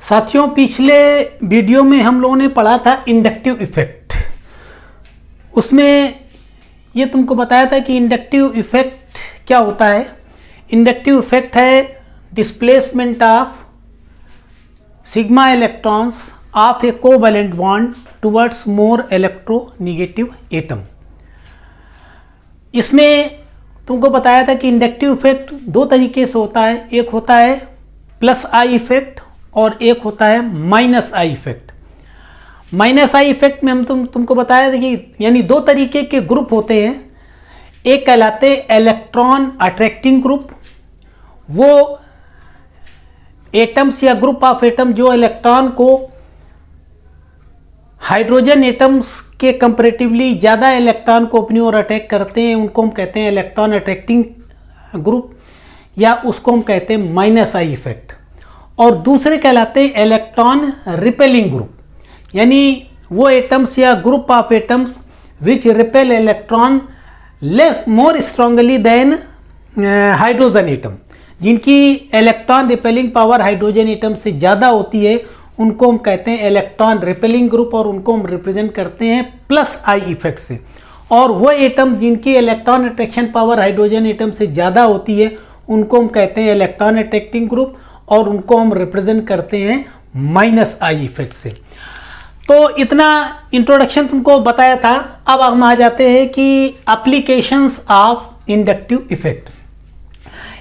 साथियों, पिछले वीडियो में हम लोगों ने पढ़ा था इंडक्टिव इफेक्ट। उसमें ये तुमको बताया था कि इंडक्टिव इफेक्ट क्या होता है। इंडक्टिव इफेक्ट है displacement of sigma electrons of A covalent bond towards more electronegative atom. इसमें तुमको बताया था कि इंडक्टिव इफेक्ट दो तरीके से होता है, एक होता है प्लस आई इफेक्ट और एक होता है minus I effect. Minus I effect में हम तुमको बताया था कि यानी दो तरीके के ग्रुप होते हैं। एक कहलाते इलेक्ट्रॉन अट्रैक्टिंग ग्रुप, वो एटम्स या ग्रुप ऑफ एटम जो इलेक्ट्रॉन को हाइड्रोजन एटम्स के कंपैरेटिवली ज़्यादा इलेक्ट्रॉन को अपनी ओर अटैक करते हैं, उनको हम कहते हैं इलेक्ट्रॉन अट्रैक्टिंग ग्रुप, या उसको हम कहते हैं माइनस आई इफेक्ट। और दूसरे कहलाते हैं इलेक्ट्रॉन रिपेलिंग ग्रुप, यानी वो एटम्स या group of atoms which repel electron less more strongly than hydrogen atom, जिनकी electron repelling power hydrogen atom से ज़्यादा होती है, उनको हम कहते हैं इलेक्ट्रॉन रिपेलिंग ग्रुप, और उनको हम रिप्रेजेंट करते हैं प्लस आई इफेक्ट से। और वो एटम जिनकी electron attraction power hydrogen atom से ज़्यादा होती है, उनको हम कहते हैं इलेक्ट्रॉन अट्रैक्टिंग ग्रुप, और उनको हम रिप्रेजेंट करते हैं माइनस आई इफेक्ट से। तो इतना इंट्रोडक्शन तुमको बताया था। अब हम आ जाते हैं कि applications of inductive effect.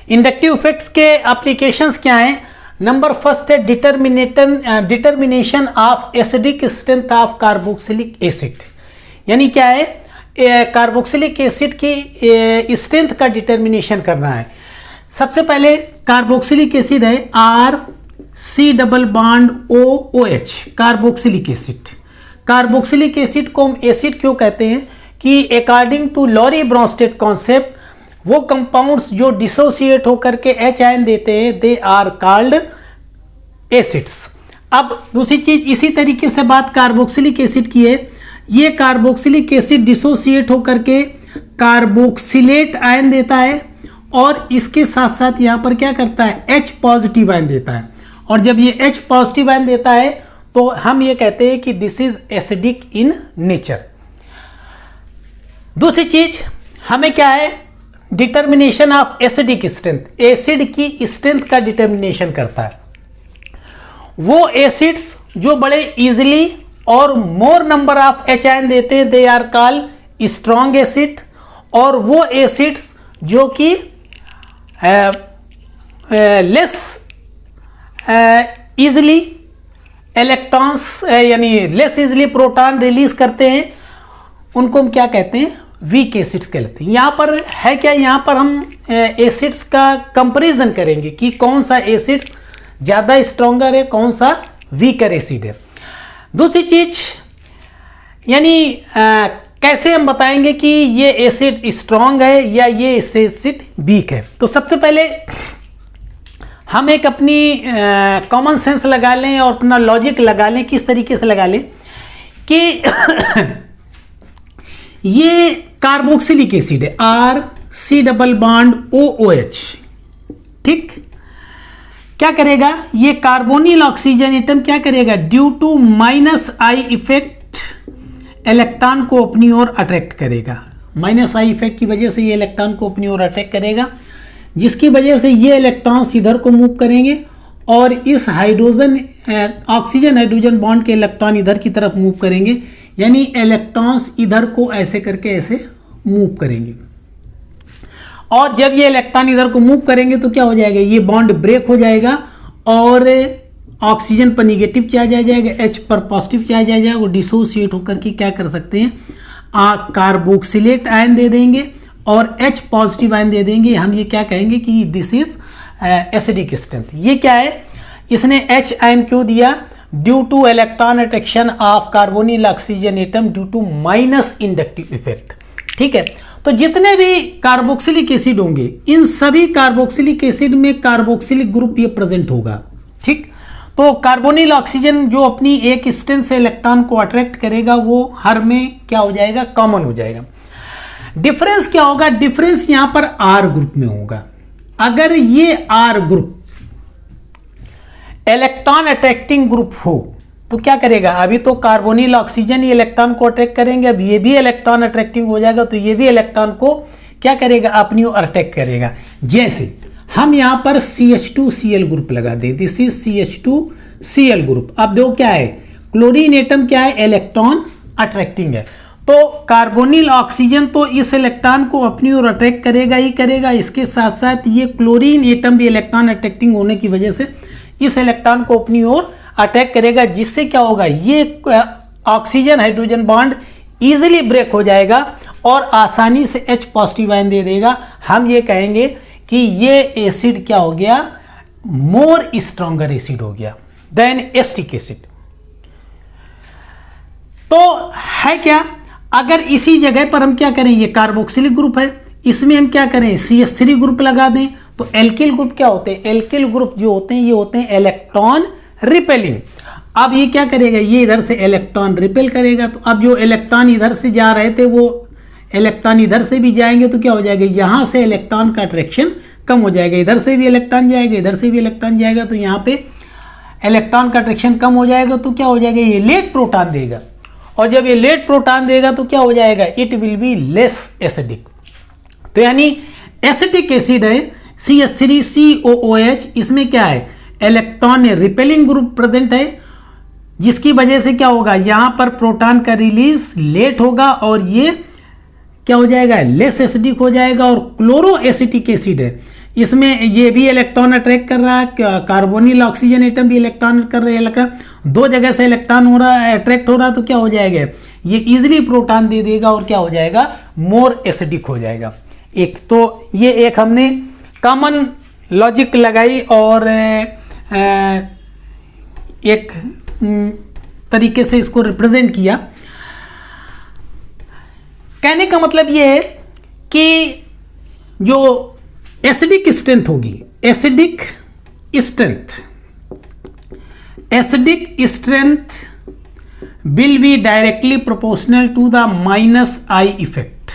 Inductive effects के एप्लीकेशंस क्या हैं? नंबर फर्स्ट है determination of acidic strength of carboxylic acid. यानी क्या है, कार्बोक्सिलिक एसिड की स्ट्रेंथ का डिटर्मिनेशन करना है। सबसे पहले कार्बोक्सिलिक एसिड है RC⋯OOH, carboxylic acid. Carboxylic acid को हम एसिड क्यों कहते हैं कि according to Lowry Bronsted concept, वो कंपाउंड्स जो डिसोसिएट होकर के H आयन देते हैं, दे आर कॉल्ड एसिड्स। अब दूसरी चीज, इसी तरीके से बात कार्बोक्सिलिक एसिड की है। ये कार्बोक्सिलिक एसिड डिसोसिएट होकर के कार्बोक्सिलेट आयन देता है, और इसके साथ साथ यहाँ पर क्या करता है, H पॉजिटिव आयन देता है। और जब ये H पॉजिटिव आयन देता है तो हम ये कहते हैं कि this is acidic in nature. दूसरी चीज हमें क्या है, determination of acidic strength. Acid की स्ट्रेंथ का डिटर्मिनेशन करता है वो एसिड्स जो बड़े इजीली और more number of H ion देते हैं, they are called strong acid. और वो एसिड्स जो कि लेस इजली इलेक्ट्रॉन्स यानी लेस इजली प्रोटॉन रिलीज करते हैं, उनको हम क्या कहते हैं, वीक एसिड्स कहते हैं। यहाँ पर है क्या, यहाँ पर हम एसिड्स का कंपैरिजन करेंगे कि कौन सा एसिड्स ज़्यादा स्ट्रॉन्गर है, कौन सा वीकर एसिड है। दूसरी चीज यानी कैसे हम बताएंगे कि ये एसिड स्ट्रॉन्ग है या ये एसिड वीक है। तो सबसे पहले हम एक अपनी कॉमन सेंस लगा लें और अपना लॉजिक लगा लें। किस तरीके से लगा लें कि ये कार्बोक्सिलिक एसिड है RC⋯OOH, ठीक। क्या करेगा ये कार्बोनिल ऑक्सीजन एटम, क्या करेगा, due to minus I effect electron को अपनी ओर अट्रैक्ट करेगा। माइनस आई इफेक्ट की वजह से ये इलेक्ट्रॉन को अपनी ओर अट्रैक्ट करेगा, जिसकी वजह से ये इलेक्ट्रॉन्स इधर को मूव करेंगे, और इस ऑक्सीजन हाइड्रोजन बॉन्ड के इलेक्ट्रॉन इधर की तरफ मूव करेंगे। यानी इलेक्ट्रॉन्स इधर को ऐसे करके ऐसे मूव करेंगे, और जब ये इलेक्ट्रॉन इधर को मूव करेंगे तो क्या हो जाएगा, ये बॉन्ड ब्रेक हो जाएगा, और ऑक्सीजन पर निगेटिव चार्ज आ जाएगा, H पर पॉजिटिव चार्ज आ जाएगा। वो डिसोसिएट होकर के क्या कर सकते हैं, कार्बोक्सिलेट आयन दे देंगे और H पॉजिटिव आयन दे देंगे। हम ये क्या कहेंगे कि दिस इज एसिडिक स्ट्रेंथ। ये क्या है, इसने H आयन क्यों दिया, due to electron attraction of carbonyl oxygen atom due to minus inductive effect, ठीक है। तो जितने भी कार्बोक्सिलिक एसिड होंगे, इन सभी कार्बोक्सिलिक एसिड में कार्बोक्सिलिक ग्रुप ये प्रेजेंट होगा, ठीक। तो कार्बोनिल ऑक्सीजन जो अपनी एक स्ट्रेंथ से इलेक्ट्रॉन को अट्रैक्ट करेगा, वो हर में क्या हो जाएगा, कॉमन हो जाएगा। डिफरेंस क्या होगा, डिफरेंस यहां पर R ग्रुप में होगा। अगर ये R group electron attracting group हो तो क्या करेगा, अभी तो कार्बोनिल ऑक्सीजन ये इलेक्ट्रॉन को अट्रैक्ट करेंगे, अब ये भी इलेक्ट्रॉन अट्रैक्टिंग हो जाएगा तो ये भी इलेक्ट्रॉन को क्या करेगा, अपनी ओर अट्रैक्ट करेगा। जैसे हम यहाँ पर CH2Cl ग्रुप लगा दें, दिस इज CH2Cl ग्रुप। अब देखो क्या है, क्लोरीन एटम क्या है, इलेक्ट्रॉन अट्रैक्टिंग है, तो कार्बोनिल ऑक्सीजन तो इस इलेक्ट्रॉन को अपनी ओर अट्रैक्ट करेगा ही करेगा, इसके साथ साथ ये क्लोरीन एटम भी इलेक्ट्रॉन अट्रैक्टिंग होने की वजह से इस इलेक्ट्रॉन को अपनी ओर अटैक करेगा, जिससे क्या होगा, ये oxygen hydrogen bond easily break हो जाएगा और आसानी से H पॉजिटिव आयन दे देगा। हम ये कहेंगे कि ये एसिड क्या हो गया, मोर स्ट्रॉन्गर एसिड हो गया देन एसिटिक एसिड। तो है क्या, अगर इसी जगह पर हम क्या करें, ये कार्बोक्सिलिक ग्रुप है, इसमें हम क्या करें CH3 ग्रुप लगा दें, तो एल्किल ग्रुप क्या होते हैं, एल्किल ग्रुप जो होते हैं ये होते हैं इलेक्ट्रॉन रिपेलिंग। अब ये क्या करेगा, ये इधर से इलेक्ट्रॉन रिपेल करेगा, तो अब जो इलेक्ट्रॉन इधर से जा रहे थे वो इलेक्ट्रॉन इधर से भी जाएंगे तो क्या हो जाएगा, यहाँ से इलेक्ट्रॉन का अट्रैक्शन कम हो जाएगा, इधर से भी इलेक्ट्रॉन जाएगा, इधर से भी इलेक्ट्रॉन जाएगा, तो यहाँ पे इलेक्ट्रॉन का अट्रैक्शन कम हो जाएगा, तो क्या हो जाएगा, ये लेट प्रोटॉन देगा, और जब ये लेट प्रोटॉन देगा तो क्या हो जाएगा, it will be less acidic. तो यानी एसिटिक एसिड है CH3COOH, इसमें क्या है, इलेक्ट्रॉन रिपेलिंग ग्रुप प्रेजेंट है, जिसकी वजह से क्या होगा, यहां पर प्रोटॉन का रिलीज लेट होगा और ये क्या हो जाएगा, लेस एसिडिक हो जाएगा। और क्लोरो एसिटिक एसिड है, इसमें ये भी इलेक्ट्रॉन अट्रैक्ट कर रहा है, कार्बोनिल ऑक्सीजन एटम भी इलेक्ट्रॉन कर रहे हैं, इलेक्ट्रॉन दो जगह से इलेक्ट्रॉन हो रहा है, अट्रैक्ट हो रहा है, तो क्या हो जाएगा, ये इजिली प्रोटॉन दे देगा और क्या हो जाएगा, मोर एसिडिक हो जाएगा। एक तो ये एक हमने कॉमन लॉजिक लगाई और एक तरीके से इसको रिप्रेजेंट किया। कहने का मतलब ये है कि जो एसिडिक स्ट्रेंथ होगी, acidic strength will be directly proportional to the -I effect.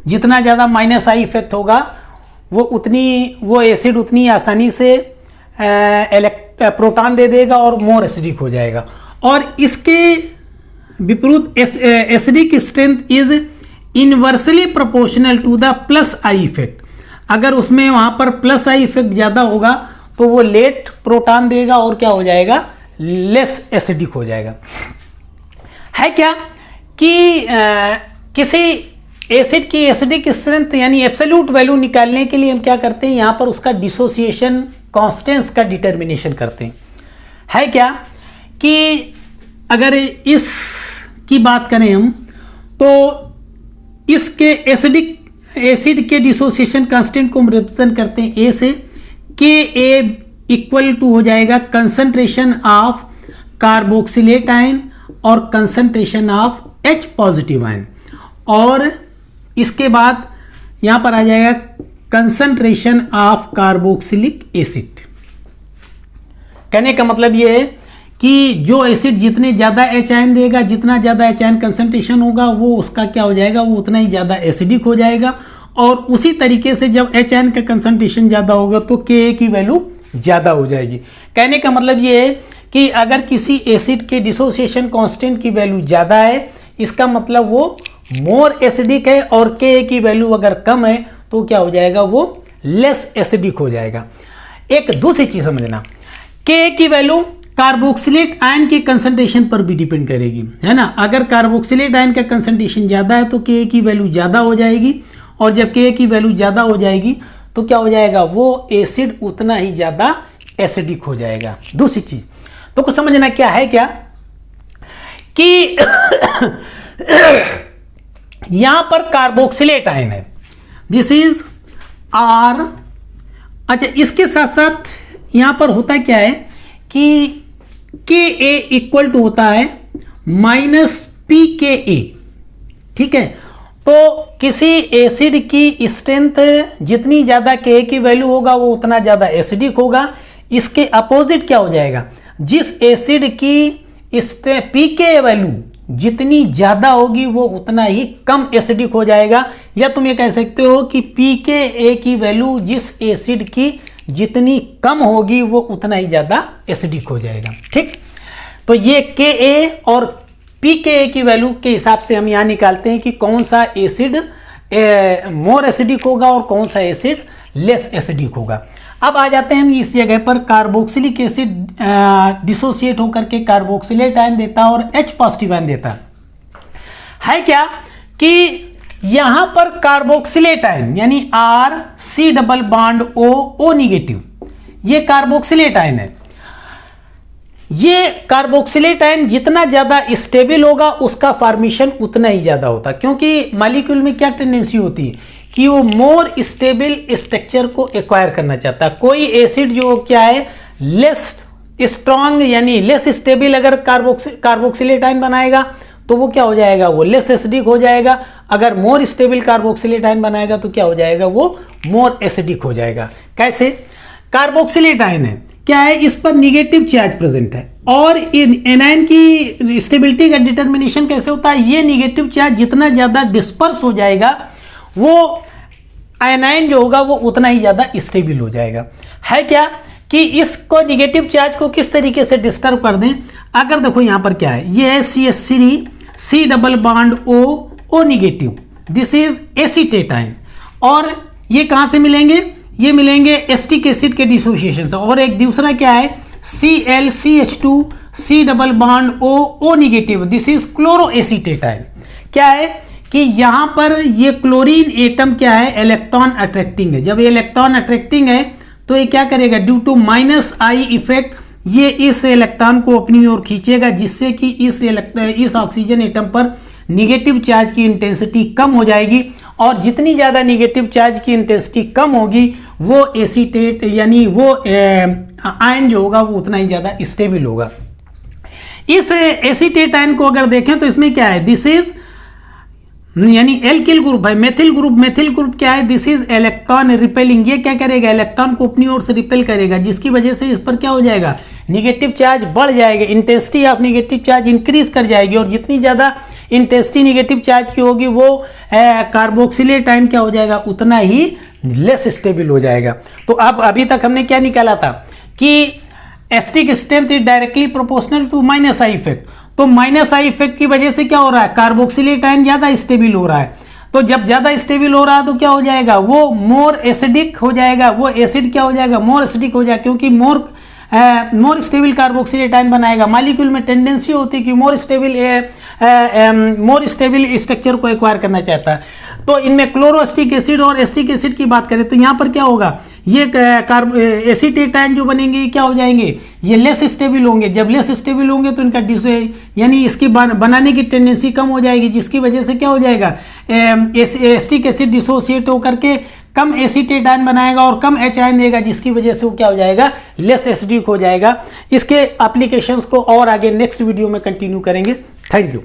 जितना ज़्यादा -I इफेक्ट होगा वो एसिड उतनी आसानी से प्रोटॉन दे देगा और मोर एसिडिक हो जाएगा। और इसके विपरीत acidic strength is inversely proportional to the +I effect. अगर उसमें वहां पर +I इफेक्ट ज़्यादा होगा तो वो लेट प्रोटॉन देगा और क्या हो जाएगा, लेस एसिडिक हो जाएगा। है क्या कि किसी एसिड की एसिडिक स्ट्रेंथ यानी एब्सोल्यूट वैल्यू निकालने के लिए हम क्या करते हैं, यहाँ पर उसका डिसोसिएशन कांस्टेंट्स का डिटर्मिनेशन करते हैं। है क्या कि अगर इस की बात करें हम तो इसके एसिड के डिसोसिएशन कांस्टेंट को हम रिप्रेजेंट करते हैं ए से, Ka इक्वल टू हो जाएगा कंसंट्रेशन ऑफ कार्बोक्सिलेट आयन और concentration of H positive ion, और इसके बाद यहां पर आ जाएगा कंसंट्रेशन ऑफ कार्बोक्सिलिक एसिड। कहने का मतलब यह है कि जो एसिड जितने ज़्यादा H आयन देगा, जितना ज़्यादा H आयन कंसंट्रेशन होगा वो उसका क्या हो जाएगा, वो उतना ही ज़्यादा एसिडिक हो जाएगा। और उसी तरीके से जब H आयन का कंसंट्रेशन ज़्यादा होगा तो Ka की वैल्यू ज़्यादा हो जाएगी। कहने का मतलब ये है कि अगर किसी एसिड के डिसोसिएशन कांस्टेंट की वैल्यू ज़्यादा है, इसका मतलब वो मोर एसिडिक है, और Ka की वैल्यू अगर कम है तो क्या हो जाएगा, वो लेस एसिडिक हो जाएगा। एक दूसरी चीज़ समझना, Ka की वैल्यू कार्बोक्सिलेट आयन के कंसंट्रेशन पर भी डिपेंड करेगी, है ना। अगर कार्बोक्सिलेट आयन का कंसंट्रेशन ज़्यादा है तो Ka की वैल्यू ज़्यादा हो जाएगी, और जब Ka की वैल्यू ज़्यादा हो जाएगी तो क्या हो जाएगा, वो एसिड उतना ही ज़्यादा एसिडिक हो जाएगा। दूसरी चीज़ तो कुछ समझना क्या है, क्या कि यहां पर कार्बोक्सिलेट आयन है, दिस इज R। अच्छा, इसके साथ साथ यहां पर होता क्या है कि Ka इक्वल टू होता है -pKa, ठीक है। तो किसी एसिड की स्ट्रेंथ जितनी ज़्यादा Ka की वैल्यू होगा वो उतना ज़्यादा एसिडिक होगा। इसके अपोजिट क्या हो जाएगा, जिस एसिड की pK वैल्यू जितनी ज़्यादा होगी वो उतना ही कम एसिडिक हो जाएगा। या तुम ये कह सकते हो कि pKa की वैल्यू जिस एसिड की जितनी कम होगी वो उतना ही ज़्यादा एसिडिक हो जाएगा। ठीक, तो ये Ka और pKa की वैल्यू के हिसाब से हम यहाँ निकालते हैं कि कौन सा एसिड मोर एसिडिक होगा और कौन सा एसिड लेस एसिडिक होगा। अब आ जाते हैं हम इस जगह पर, कार्बोक्सिलिक एसिड डिसोसिएट होकर के कार्बोक्सिलेट आयन देता है और H पॉजिटिव आयन देता है क्या कि यहां पर कार्बोक्सिलेट आयन यानी RC double bond O negative, ये कार्बोक्सिलेट आयन है। ये कार्बोक्सिलेट आयन जितना ज्यादा स्टेबल होगा उसका फॉर्मेशन उतना ही ज्यादा होता, क्योंकि मॉलिक्यूल में क्या टेंडेंसी होती है कि वो मोर स्टेबल स्ट्रक्चर को एक्वायर करना चाहता है। कोई एसिड जो क्या है लेस स्ट्रॉन्ग यानी लेस स्टेबल अगर कार्बोक्सिलेट आयन बनाएगा तो वो क्या हो जाएगा, वो लेस एसिडिक हो जाएगा। अगर मोर स्टेबल कार्बोक्सिलेट आयन बनाएगा तो क्या हो जाएगा, वो मोर एसिडिक हो जाएगा। कैसे? कार्बोक्सिलेट आयन है क्या है, इस पर निगेटिव चार्ज प्रेजेंट है और एनायन की स्टेबिलिटी का डिटर्मिनेशन कैसे होता है, ये निगेटिव चार्ज जितना ज्यादा डिस्पर्स हो जाएगा वो आयनाइन जो होगा वो उतना ही ज्यादा स्टेबल हो जाएगा। है क्या कि इसको निगेटिव चार्ज को किस तरीके से डिस्टर्ब कर दें, अगर देखो यहां पर क्या है, ये है CH3 C double bond O negative, this is acetate ion, और ये कहां से मिलेंगे, ये मिलेंगे एसिटिक एसिड के डिसोसिएशन से। और एक दूसरा क्या है ClCH2 C double bond O negative, this is chloro acetate ion. क्या है कि यहां पर ये क्लोरीन एटम क्या है, इलेक्ट्रॉन अट्रैक्टिंग है। जब ये इलेक्ट्रॉन अट्रैक्टिंग है तो ये क्या करेगा, ड्यू टू -I इफेक्ट ये इस इलेक्ट्रॉन को अपनी ओर खींचेगा, जिससे कि इस ऑक्सीजन एटम पर निगेटिव चार्ज की इंटेंसिटी कम हो जाएगी, और जितनी ज़्यादा निगेटिव चार्ज की इंटेंसिटी कम होगी वो एसीटेट यानी वो आयन जो होगा वो उतना ही ज़्यादा स्टेबल होगा। इस एसीटेट आयन को अगर देखें तो इसमें क्या है, दिस इज यानी एल्किल ग्रुप है, मेथिल ग्रुप क्या है, दिस इज इलेक्ट्रॉन रिपेलिंग, ये क्या करेगा, इलेक्ट्रॉन को अपनी ओर से रिपेल करेगा, जिसकी वजह से इस पर क्या हो जाएगा, निगेटिव चार्ज बढ़ जाएगा, intensity of negative charge increase कर जाएगी, और जितनी ज्यादा इंटेंसिटी निगेटिव चार्ज की होगी वो कार्बोक्सिलेट आयन क्या हो जाएगा, उतना ही लेस स्टेबल हो जाएगा। तो अब अभी तक हमने क्या निकाला था कि acetic strength is directly proportional to -I effect. तो -I इफेक्ट की वजह से क्या हो रहा है, कार्बोक्सिलेट आयन ज्यादा स्टेबल हो रहा है। तो जब ज्यादा स्टेबल हो रहा है तो क्या हो जाएगा, वो मोर एसिडिक हो जाएगा, वो एसिड क्या हो जाएगा, मोर एसिडिक हो जाएगा, क्योंकि मोर स्टेबल कार्बोक्सिलेट आयन बनाएगा। मॉलिक्यूल में टेंडेंसी होती है कि मोर स्टेबल स्ट्रक्चर को एक्वायर करना चाहता है। तो इनमें क्लोरोएसिटिक एसिड और एसिटिक एसिड की बात करें तो यहाँ पर क्या होगा, ये एसीटेट आयन जो बनेंगे ये क्या हो जाएंगे, ये लेस स्टेबल होंगे। जब लेस स्टेबल होंगे तो इनका यानी इसकी बनाने की टेंडेंसी कम हो जाएगी, जिसकी वजह से क्या हो जाएगा, एसिटिक एसिड डिसोसिएट होकर के कम एसीटेट आयन बनाएगा और कम H आयन देगा, जिसकी वजह से वो क्या हो जाएगा, लेस एसिडिक हो जाएगा। इसके एप्लीकेशंस को और आगे नेक्स्ट वीडियो में कंटिन्यू करेंगे। Thank you.